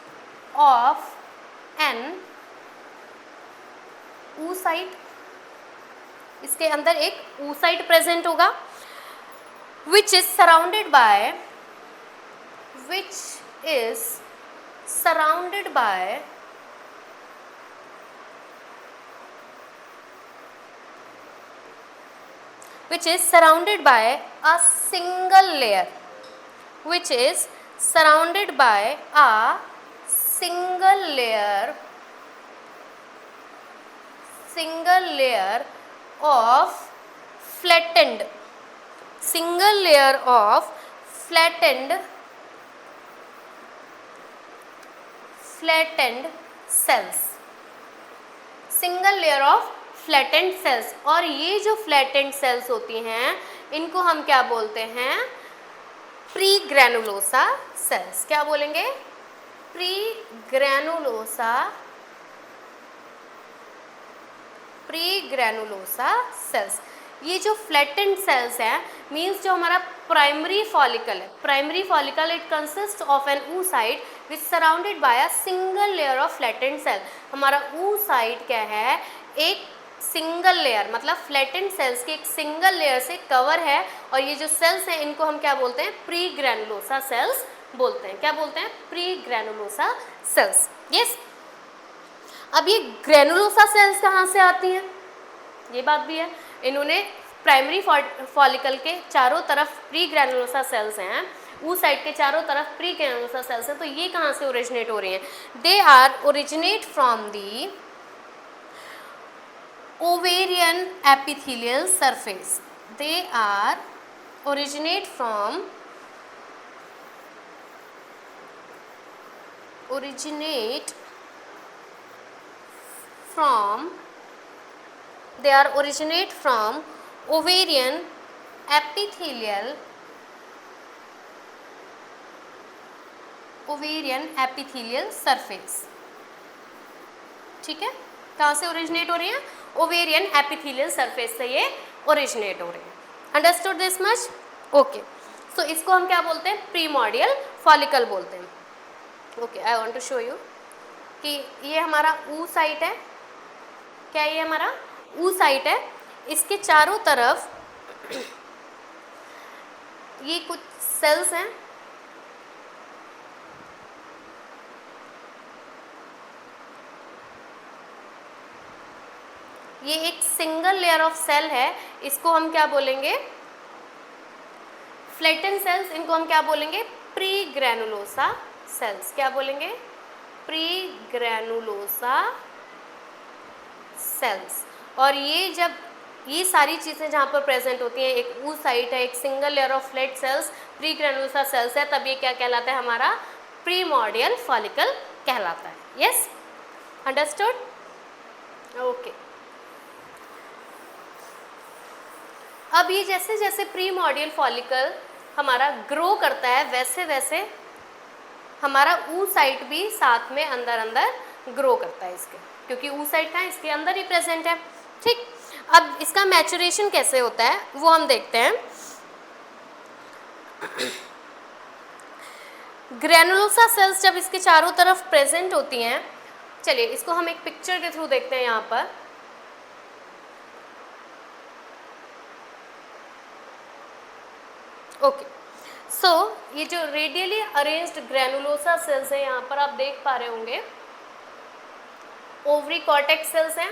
of an oocyte, इसके अंदर एक oocyte प्रेजेंट होगा which is surrounded by a single layer, which is surrounded by a single layer of flattened cells, single layer of flattened cells. और ये जो फ्लैटेंड सेल्स होती हैं इनको हम क्या बोलते हैं? Pre granulosa cells. क्या बोलेंगे? Pre granulosa cells. ये जो फ्लैटेंड सेल्स हैं मीन्स जो हमारा प्राइमरी फॉलिकल है, primary follicle it consist of an oocyte which surrounded by a single layer of flattened cell. हमारा oocyte क्या है? एक सिंगल लेयर, मतलब फ्लैटेंड सेल्स के एक सिंगल लेयर से कवर है। और ये जो सेल्स हैं इनको हम क्या बोलते हैं? प्री ग्रैनुलोसा सेल्स बोलते हैं। क्या बोलते हैं? Pre granulosa sales. यस, अब ये ग्रैनुलोसा सेल्स कहाँ से आती हैं? ये बात भी है। इन्होंने प्राइमरी फॉलिकल के चारों तरफ प्री ग्रैनुलोसा सेल्स हैं, oocyte के चारों तरफ प्री ग्रैनुलोसा सेल्स हैं, तो ये कहाँ से ओरिजिनेट हो रही हैं? They are originate from the ovarian epithelial surface. They are originate from ovarian epithelial surface। ठीक है, कहाँ से ओरिजिनेट हो रही हैं? ओवेरियन एपिथेलियल सरफेस से ये ओरिजिनेट हो रहे हैं। Understood this much? Okay, so इसको हम क्या बोलते हैं? प्रीमॉर्डियल फॉलिकल बोलते हैं। Okay, I want to show you कि ये हमारा ऊ साइट है। क्या ये हमारा ऊ साइट है? इसके चारों तरफ ये कुछ सेल्स हैं, ये एक सिंगल लेयर ऑफ सेल है, इसको हम क्या बोलेंगे? Flatten cells. इनको हम क्या बोलेंगे? Pre granulosa cells. क्या बोलेंगे? Pre granulosa cells. और ये जब ये सारी चीज़ें जहाँ पर प्रेजेंट होती हैं, एक ऊ साइट है, एक single layer of flat sales, pre granulosa sales है, तब ये क्या कहलाता है? हमारा प्रीमॉर्डियल फॉलिकल कहलाता है। Yes, understood? ओके, अब ये जैसे जैसे प्रीमॉर्डियल फॉलिकल हमारा ग्रो करता है, वैसे वैसे हमारा ऊ साइट भी साथ में अंदर अंदर ग्रो करता है इसके, क्योंकि ऊ साइट कहाँ है? इसके अंदर ही प्रेजेंट है। ठीक, अब इसका मैचुरेशन कैसे होता है वो हम देखते हैं। ग्रैनुलोसा सेल्स जब इसके चारों तरफ प्रेजेंट होती हैं, चलिए इसको हम एक पिक्चर के थ्रू देखते हैं यहाँ पर। ओके, सो ये जो रेडियली अरेंज्ड ग्रैनुलोसा सेल्स है, यहाँ पर आप देख पा रहे होंगे ओवरी कॉर्टेक्स सेल्स हैं,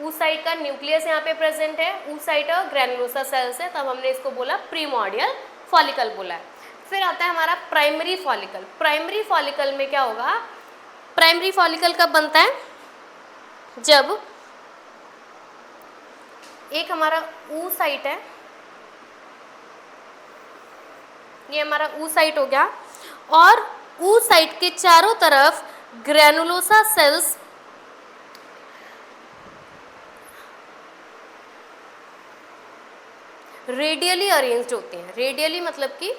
ऊ साइट का न्यूक्लियस यहाँ पे प्रेजेंट है, ऊ साइट और ग्रैनुलोसा सेल्स है, तब हमने इसको बोला प्रीमॉर्डियल फॉलिकल बोला है। फिर आता है हमारा प्राइमरी फॉलिकल। प्राइमरी फॉलिकल में क्या होगा? प्राइमरी फॉलिकल कब बनता है? जब एक हमारा ऊ साइट है, ये हमारा ऊ साइट हो गया, और ऊ साइट के चारों तरफ ग्रैनुलोसा सेल्स रेडियली अरेंज्ड होते हैं। रेडियली मतलब कि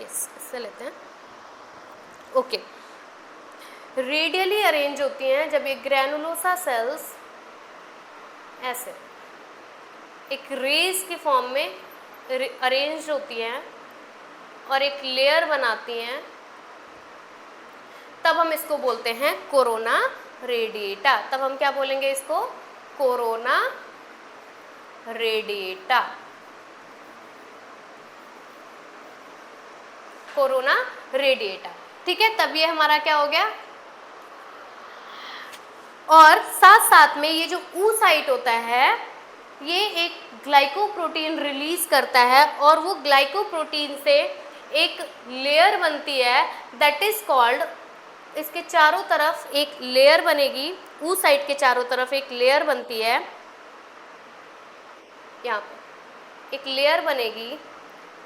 यस, इससे लेते हैं। ओके, रेडियली अरेंज होती हैं जब ये ग्रैनुलोसा सेल्स ऐसे एक रेज के फॉर्म में अरेंज होती हैं और एक लेयर बनाती हैं, तब हम इसको बोलते हैं कोरोना रेडिएटा। तब हम क्या बोलेंगे इसको? Corona radiata. कोरोना रेडिएटा, ठीक है। तब ये हमारा क्या हो गया? और साथ साथ में ये जो ऊ साइट होता है, ये एक ग्लाइकोप्रोटीन रिलीज करता है, और वो ग्लाइकोप्रोटीन से एक लेयर बनती है, दैट इज कॉल्ड, इसके चारों तरफ एक लेयर बनेगी, ऊ साइट के चारों तरफ एक लेयर बनती है, यहाँ पर एक लेयर बनेगी,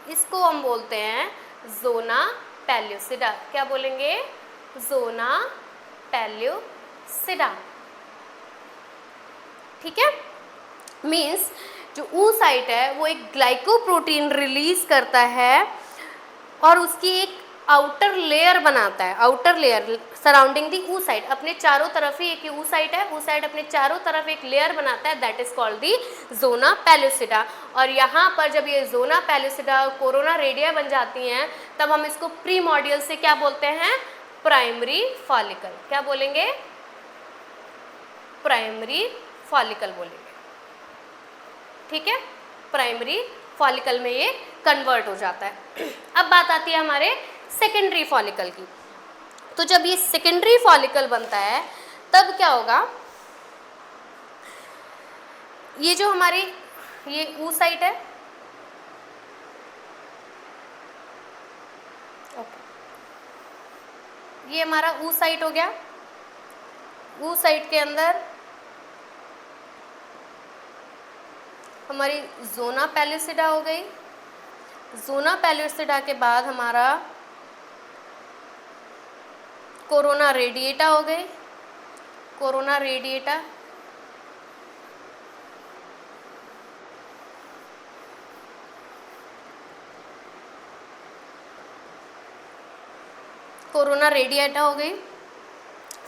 इसको हम बोलते हैं जोना पेल्यूसिडा। क्या बोलेंगे? जोना पेल्यूसिडा, ठीक है। मीन्स जो ऊ साइट है वो एक ग्लाइकोप्रोटीन रिलीज करता है और उसकी एक आउटर लेयर बनाता है, आउटर लेयर सराउंडिंग दी ऊ साइट। अपने चारों तरफ ही एक ऊ साइट है, ऊ साइट अपने चारों तरफ एक लेयर बनाता है, that is called the zona pellucida. और यहाँ पर जब ये जोना पेल्यूसिडा और कोरोना रेडिया बन जाती हैं, तब हम इसको प्रीमॉर्डियल से क्या बोलते हैं? Primary follicle. क्या बोलेंगे? प्राइमरी फॉलिकल बोलेंगे, ठीक है। प्राइमरी फॉलिकल में ये कन्वर्ट हो जाता है। अब बात आती है हमारे सेकेंडरी फॉलिकल की। तो जब ये सेकेंडरी फॉलिकल बनता है, तब क्या होगा? ये जो हमारी ये ऊ साइट है, ये हमारा ऊ साइट हो गया। ऊ साइट के अंदर हमारी जोना पेल्यूसिडा हो गई। जोना पेल्यूसिडा के बाद हमारा कोरोना रेडिएटा हो गई। कोरोना रेडिएटा, कोरोना रेडिएटा हो गई।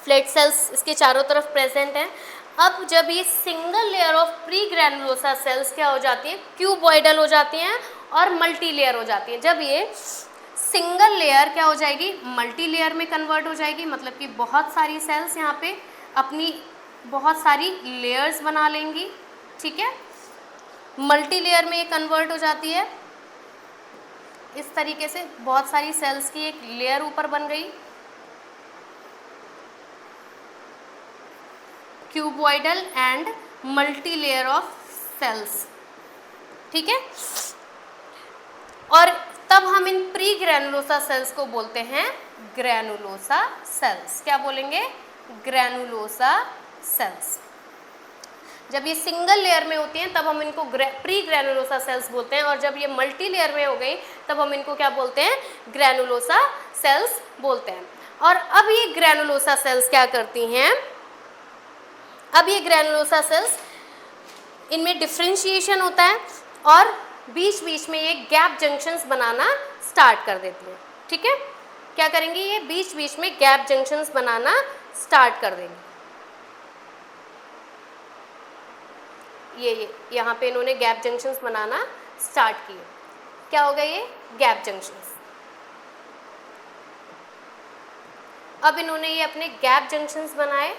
फ्लैट सेल्स इसके चारों तरफ प्रेजेंट हैं। अब जब ये single layer of pre granulosa cells क्या हो जाती हैं, क्यूबॉइडल हो जाती हैं और मल्टी लेयर हो जाती हैं। जब ये सिंगल लेयर क्या हो जाएगी, मल्टी लेयर में कन्वर्ट हो जाएगी, मतलब कि बहुत सारी सेल्स यहाँ पे अपनी बहुत सारी लेयर्स बना लेंगी, ठीक है। मल्टी लेयर में ये कन्वर्ट हो जाती है, इस तरीके से बहुत सारी सेल्स की एक लेयर ऊपर बन गई, cuboidal and multi layer of cells, ठीक है। और तब हम इन प्री ग्रैनुलोसा सेल्स को बोलते हैं ग्रैनुलोसा सेल्स। क्या बोलेंगे, ग्रैनुलोसा सेल्स। जब ये सिंगल लेयर में होती हैं तब हम इनको प्री ग्रैनुलोसा सेल्स बोलते हैं, और जब ये मल्टी लेयर में हो गई तब हम इनको क्या बोलते हैं, ग्रैनुलोसा सेल्स बोलते हैं। और अब ये ग्रैनुलोसा सेल्स क्या करती हैं, अब ये ग्रैनुलोसा सेल्स, इनमें डिफ्रेंशिएशन होता है और बीच बीच में ये गैप जंक्शंस बनाना स्टार्ट कर देती हैं, ठीक है। क्या करेंगी, ये बीच बीच में गैप जंक्शंस बनाना स्टार्ट कर देंगी। ये यहाँ पे इन्होंने गैप जंक्शंस बनाना स्टार्ट किए। क्या हो गए, ये गैप जंक्शंस। अब इन्होंने ये अपने गैप जंक्शंस बनाए,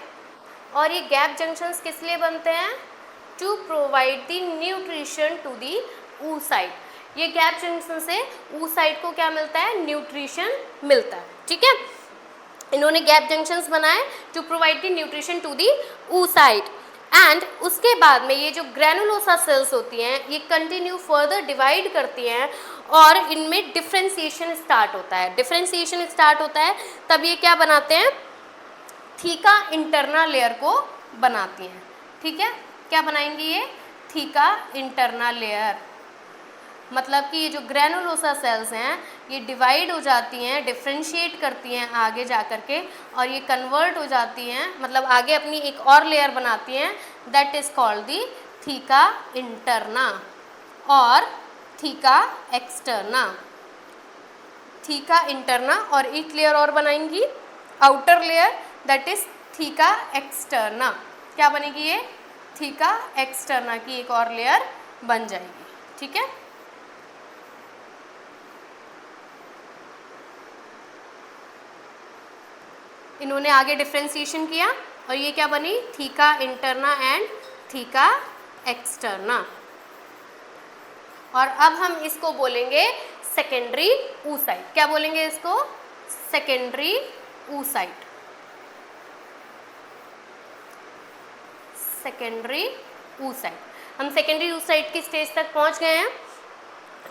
और ये गैप जंक्शंस किस लिए बनते हैं, to provide the nutrition to the oocyte। ये गैप जंक्शन से oocyte को क्या मिलता है, न्यूट्रिशन मिलता है, ठीक है। इन्होंने गैप जंक्शंस बनाए to provide the nutrition to the oocyte। And उसके बाद में ये जो ग्रैनुलोसा सेल्स होती हैं ये कंटिन्यू फर्दर डिवाइड करती हैं और इनमें डिफ्रेंशिएशन स्टार्ट होता है। डिफ्रेंशिएशन स्टार्ट होता है तब ये क्या बनाते हैं, थीका इंटरना लेयर को बनाती हैं, ठीक है। क्या बनाएंगी, ये थीका इंटरना लेयर। मतलब कि ये जो ग्रैनुलोसा सेल्स हैं ये डिवाइड हो जाती हैं, डिफ्रेंशिएट करती हैं आगे जा कर के, और ये कन्वर्ट हो जाती हैं, मतलब आगे अपनी एक और लेयर बनाती हैं, that is called the theca interna और थीका एक्सटर्ना। थीका इंटरना और एक लेयर और बनाएंगी, outer layer, that is theca externa. क्या बनेगी, ये थीका एक्सटर्ना की एक और लेयर बन जाएगी, ठीक है। इन्होंने आगे डिफ्रेंशिएशन किया और ये क्या बनी, theca interna and theca externa. और अब हम इसको बोलेंगे सेकेंडरी oocyte। क्या बोलेंगे इसको, सेकेंडरी oocyte। Secondary oocyte। हम सेकेंडरी oocyte की स्टेज तक पहुंच गए हैं,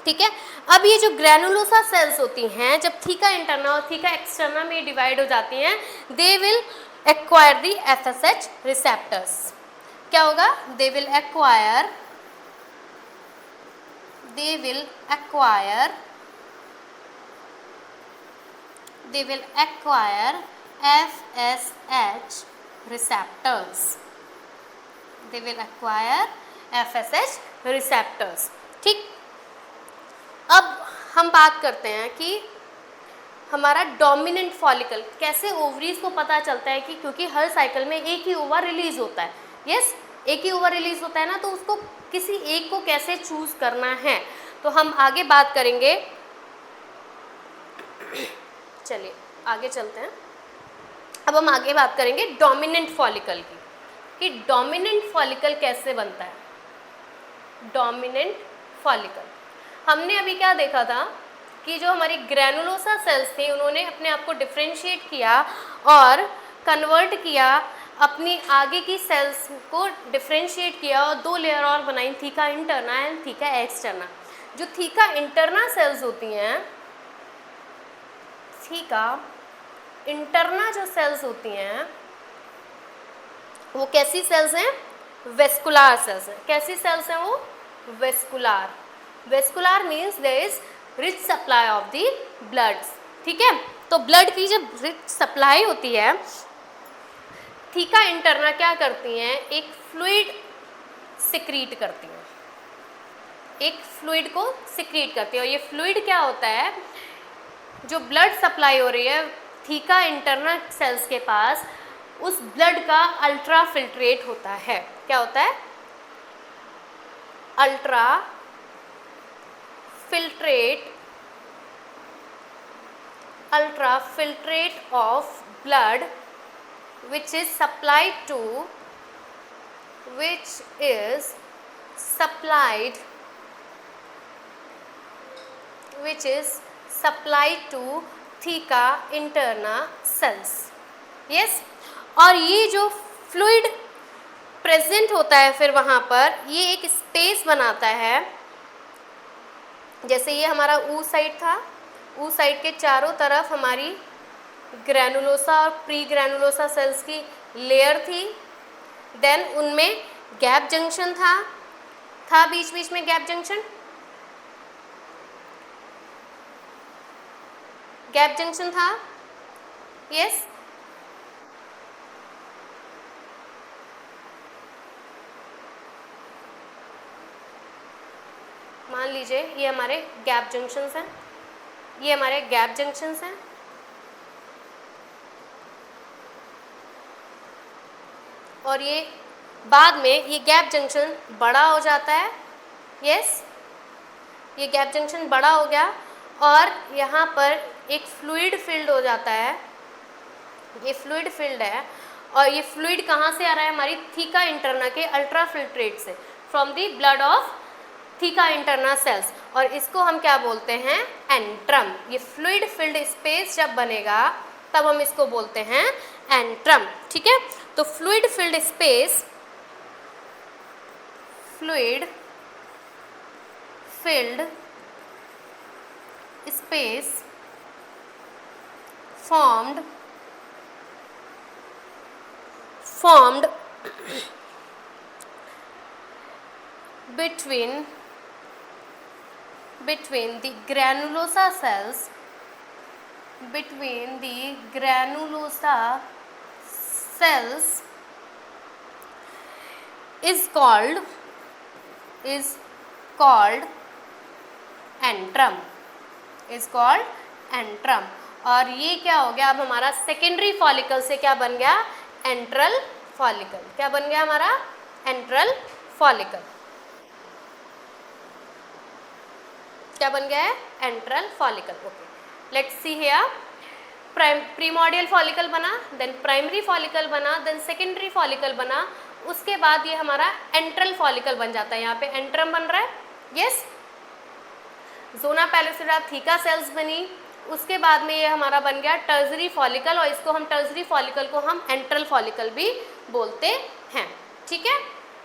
ठीक है। अब ये जो ग्रैनुलोसा सेल्स होती हैं जब थीका इंटरना और थीका एक्सटर्ना में डिवाइड हो जाती हैं, they will acquire the FSH receptors. क्या होगा, they will acquire FSH receptors। They will acquire FSH receptors, ठीक। अब हम बात करते हैं कि हमारा डोमिनेंट फॉलिकल, कैसे ओवरीज को पता चलता है कि, क्योंकि हर साइकिल में एक ही ओवर रिलीज होता है, यस, एक ही ओवर रिलीज होता है ना, तो उसको किसी एक को कैसे चूज करना है, तो हम आगे बात करेंगे। चलिए आगे चलते हैं। अब हम आगे बात करेंगे डोमिनेंट फॉलिकल की, कि डोमिनेंट फॉलिकल कैसे बनता है। डोमिनेंट फॉलिकल, हमने अभी क्या देखा था कि जो हमारी ग्रैनुलोसा सेल्स थी उन्होंने अपने आप को डिफ्रेंशिएट किया और कन्वर्ट किया, अपनी आगे की सेल्स को डिफ्रेंशिएट किया और दो लेयर और बनाई, theca interna and theca externa. जो थीका इंटरना सेल्स होती हैं, थीका इंटरना जो सेल्स होती हैं वो कैसी सेल्स हैं, वेस्कुलर सेल्स हैं। कैसी सेल्स हैं वो, vascular. Vascular means there is rich supply of the blood, ठीक है। तो ब्लड की जब रिच सप्लाई होती है, थीका इंटरना क्या करती हैं, एक फ्लूइड सिक्रीट करती हैं, एक फ्लूइड को सिक्रीट करती है। और ये फ्लूइड क्या होता है, जो ब्लड सप्लाई हो रही है थीका इंटरना सेल्स के पास, उस ब्लड का अल्ट्रा फिल्ट्रेट होता है। क्या होता है? Ultra filtrate of blood which is supplied to theca interna cells। yes, और ये जो फ्लूइड प्रेजेंट होता है फिर वहाँ पर ये एक स्पेस बनाता है। जैसे ये हमारा ऊ साइड था, ऊ साइड के चारों तरफ हमारी ग्रैनुलोसा और प्री ग्रैनुलोसा सेल्स की लेयर थी। देन उनमें गैप जंक्शन था बीच बीच में गैप जंक्शन था। यस, मान लीजिए ये हमारे गैप जंक्शंस हैं, ये हमारे गैप जंक्शंस हैं। और ये बाद में ये गैप जंक्शन बड़ा हो जाता है। यस, ये गैप जंक्शन बड़ा हो गया और यहाँ पर एक फ्लूइड फील्ड हो जाता है। ये फ्लूइड फील्ड है और ये फ्लूइड कहाँ से आ रहा है? हमारी थीका इंटरना के अल्ट्रा फिल्ट्रेट से, from the blood of theca interna cells. और इसको हम क्या बोलते हैं? एंट्रम। ये फ्लूइड फिल्ड स्पेस जब बनेगा तब हम इसको बोलते हैं एंट्रम। ठीक है, तो fluid filled space formed between the granulosa cells is called antrum। और ये क्या हो गया? अब हमारा सेकेंडरी फॉलिकल से क्या बन गया? Enteral follicle. क्या बन गया हमारा? Enteral follicle. क्या बन गया है? Enteral follicle. Okay, let's see here. Primordial follicle बना, देन प्राइमरी फॉलिकल बना, देन सेकेंडरी फॉलिकल बना, उसके बाद ये हमारा एंट्रल फॉलिकल बन जाता है। यहाँ पे एंट्रम बन रहा है। यस, जोना पैलिसिडा थीका सेल्स बनी, उसके बाद में ये हमारा बन गया टर्जरी फॉलिकल और इसको हम टर्जरी फॉलिकल को हम एंट्रल फॉलिकल भी बोलते हैं। ठीक है,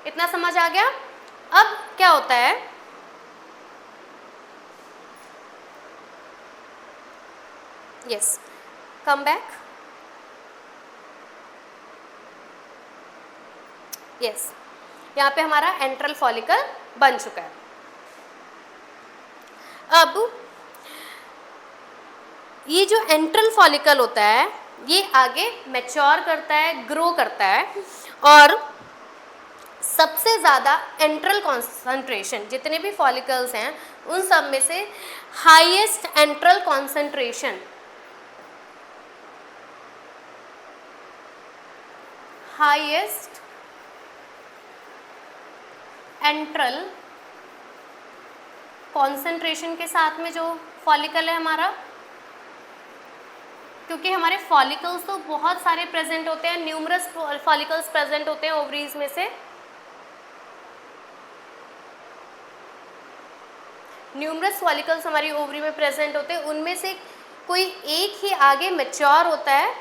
इतना समझ आ गया? अब क्या होता है? Yes, come back. यस, यहाँ पे हमारा एंट्रल फॉलिकल बन चुका है। अब ये जो एंट्रल फॉलिकल होता है ये आगे मैच्योर करता है, ग्रो करता है और सबसे ज़्यादा एंट्रल कॉन्सेंट्रेशन, जितने भी फॉलिकल्स हैं उन सब में से हाईएस्ट एंट्रल कॉन्सेंट्रेशन के साथ में जो फॉलिकल है हमारा, क्योंकि हमारे फॉलिकल्स तो बहुत सारे प्रेजेंट होते हैं, न्यूमरस फॉलिकल्स प्रेजेंट होते हैं ओवरीज में से। न्यूमरस फॉलिकल्स हमारी ओवरी में प्रेजेंट होते हैं, उनमें से कोई एक ही आगे मैच्योर होता है।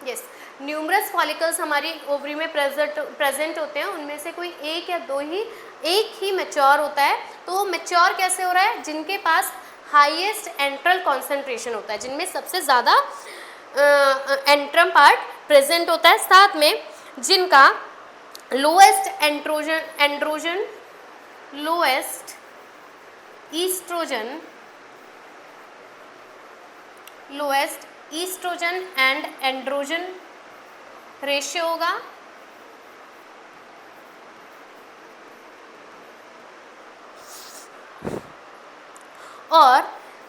यस, न्यूमरस फॉलिकल्स हमारी ओवरी में प्रेजेंट होते हैं, उनमें से कोई एक या दो ही, एक ही मैच्योर होता है। तो वो मैच्योर कैसे हो रहा है? जिनके पास हाईएस्ट एंट्रल कॉन्सेंट्रेशन होता है, जिनमें सबसे ज़्यादा एंट्रम पार्ट प्रेजेंट होता है, साथ में जिनका lowest oestrogen and androgen ratio होगा। और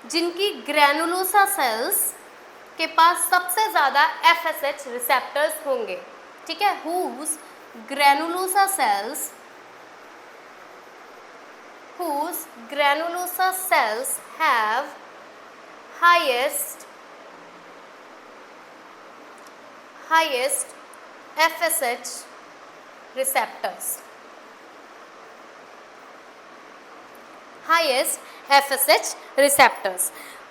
जिनकी ग्रैनुलोसा सेल्स के पास सबसे ज़्यादा FSH रिसेप्टर्स होंगे, ठीक है, whose granulosa cells have highest FSH receptors,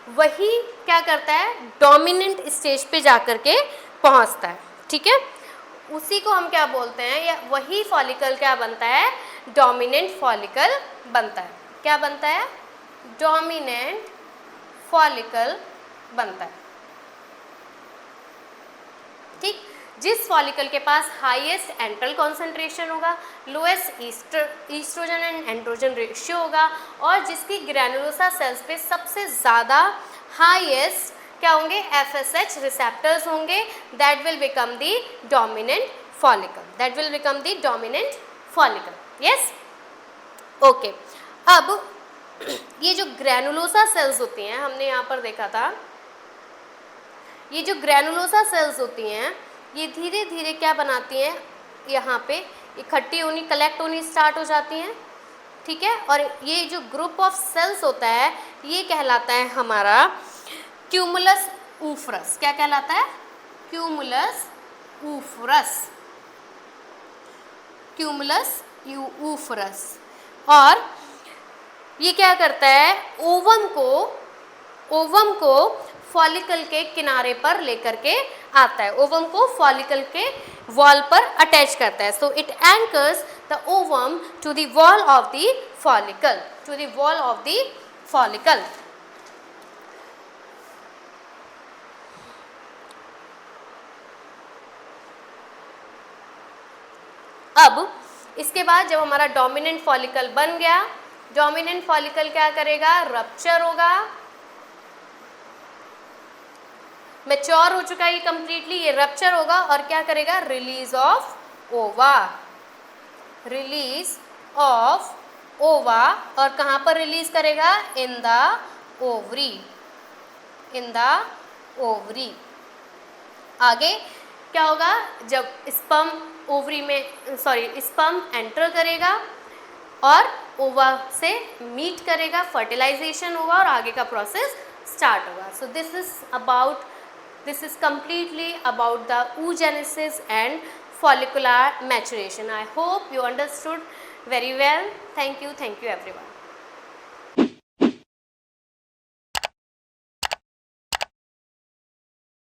वही क्या करता है, डोमिनेंट स्टेज पे जाकर के पहुंचता है, ठीक है, उसी को हम क्या बोलते हैं, या वही फॉलिकल क्या बनता है, डोमिनेंट फॉलिकल बनता है। क्या बनता है, डोमिनेंट फॉलिकल बनता है, ठीक। जिस फॉलिकल के पास हाईएस्ट एंट्रल कॉन्सेंट्रेशन होगा, lowest oestrogen and androgen ratio होगा, और जिसकी ग्रैनुलोसा सेल्स पे सबसे ज़्यादा हाईएस्ट क्या होंगे, FSH रिसेप्टर्स होंगे, that will become the dominant follicle, yes, okay. अब ये जो ग्रैनुलोसा सेल्स होती हैं, हमने यहाँ पर देखा था, ये जो ग्रैनुलोसा सेल्स होती हैं, ये धीरे धीरे क्या बनाती हैं, यहाँ पे इकट्ठी होनी, कलेक्ट होनी स्टार्ट हो जाती हैं, ठीक है, और ये जो ग्रुप ऑफ सेल्स होता है, ये कहलाता है हमारा क्यूमुलस ऊफरस। क्या कहलाता है, क्यूमुलस ऊफरस। और ये क्या करता है, ओवम को फॉलिकल के किनारे पर लेकर के आता है, ओवम को फॉलिकल के वॉल पर अटैच करता है। So it anchors the ovum to the wall of the follicle, अब इसके बाद जब हमारा डोमिनेंट फॉलिकल बन गया, डोमिनेंट फॉलिकल क्या करेगा, रप्चर होगा, मैच्योर हो चुका है ये कंप्लीटली, ये रप्चर होगा और क्या करेगा, रिलीज ऑफ ओवा, और कहाँ पर रिलीज करेगा, इन द ओवरी। आगे क्या होगा, जब स्पर्म एंटर करेगा और ओवा से मीट करेगा, फर्टिलाइजेशन होगा और आगे का प्रोसेस स्टार्ट होगा। सो this is completely about the oogenesis and follicular maturation. I hope you understood very well. Thank you everyone.